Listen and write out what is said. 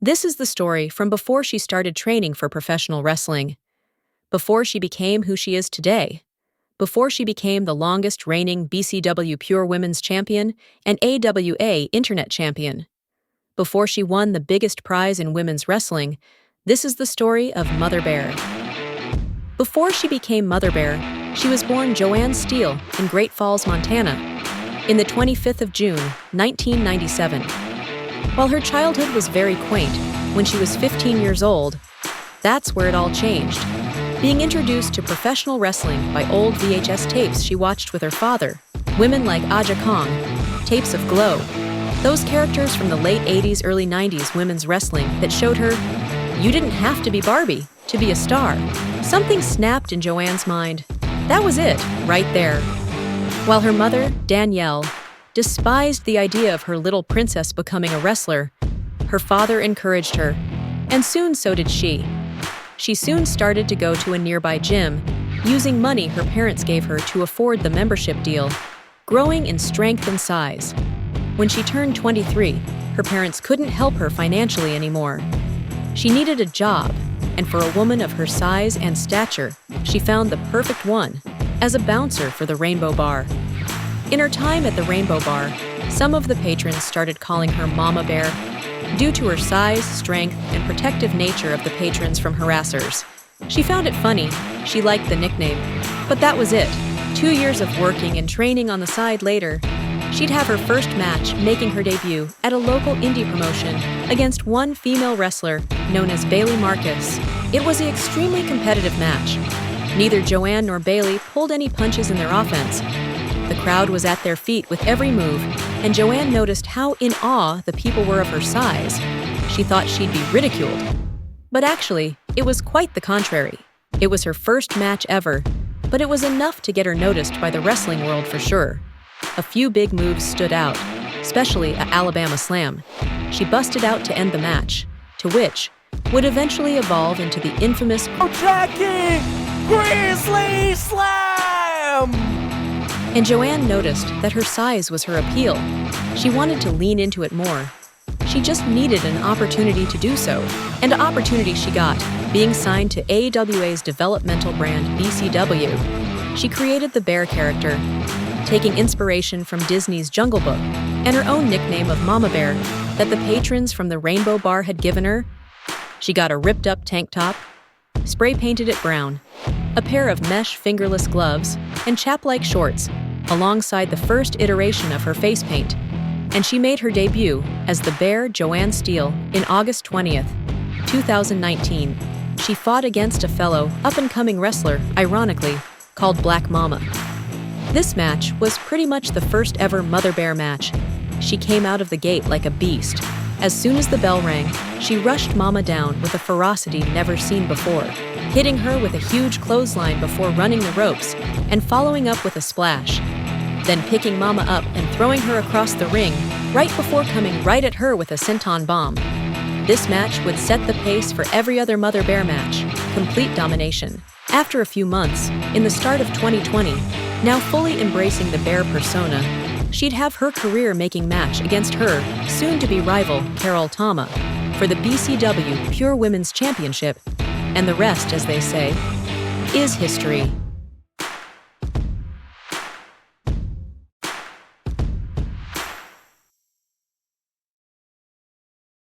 This is the story from before she started training for professional wrestling, before she became who she is today, before she became the longest reigning BCW Pure Women's Champion and AWA Internet Champion, before she won the biggest prize in women's wrestling. This is the story of Mother Bear. Before she became Mother Bear, she was born Joanne Steele in Great Falls, Montana, in the 25th of June, 1997. While her childhood was very quaint, when she was 15 years old, that's where it all changed. Being introduced to professional wrestling by old VHS tapes she watched with her father, women like Aja Kong, tapes of Glow, those characters from the late 80s, early 90s women's wrestling that showed her, you didn't have to be Barbie to be a star. Something snapped in Joanne's mind. That was it, right there. While her mother, Danielle, despised the idea of her little princess becoming a wrestler, her father encouraged her, and soon so did she. She soon started to go to a nearby gym, using money her parents gave her to afford the membership deal, growing in strength and size. When she turned 23, her parents couldn't help her financially anymore. She needed a job, and for a woman of her size and stature, she found the perfect one, as a bouncer for the Rainbow Bar. In her time at the Rainbow Bar, some of the patrons started calling her Mama Bear, due to her size, strength, and protective nature of the patrons from harassers. She found it funny, she liked the nickname, but that was it. 2 years of working and training on the side later, she'd have her first match making her debut at a local indie promotion against one female wrestler known as Bailey Marcus. It was an extremely competitive match. Neither Joanne nor Bailey pulled any punches in their offense. The crowd was at their feet with every move, and Joanne noticed how in awe the people were of her size. She thought she'd be ridiculed. But actually, it was quite the contrary. It was her first match ever, but it was enough to get her noticed by the wrestling world for sure. A few big moves stood out, especially a Alabama Slam. She busted out to end the match, to which would eventually evolve into the infamous Jackie Grizzly Slam! And Joanne noticed that her size was her appeal. She wanted to lean into it more. She just needed an opportunity to do so, and an opportunity she got, being signed to AWA's developmental brand BCW. She created the Bear character, taking inspiration from Disney's Jungle Book, and her own nickname of Mama Bear that the patrons from the Rainbow Bar had given her. She got a ripped-up tank top, spray-painted it brown, a pair of mesh fingerless gloves, and chap-like shorts, alongside the first iteration of her face paint, and she made her debut as the Bear Joanne Steele in August 20th, 2019. She fought against a fellow up-and-coming wrestler, ironically, called Black Mama. This match was pretty much the first ever Mother Bear match. She came out of the gate like a beast. As soon as the bell rang, she rushed Mama down with a ferocity never seen before, hitting her with a huge clothesline before running the ropes and following up with a splash, then picking Mama up and throwing her across the ring right before coming right at her with a senton bomb. This match would set the pace for every other Mother Bear match, complete domination. After a few months, in the start of 2020, now fully embracing the Bear persona, she'd have her career-making match against her soon-to-be rival, Carol Tama, for the BCW Pure Women's Championship, and the rest, as they say, is history.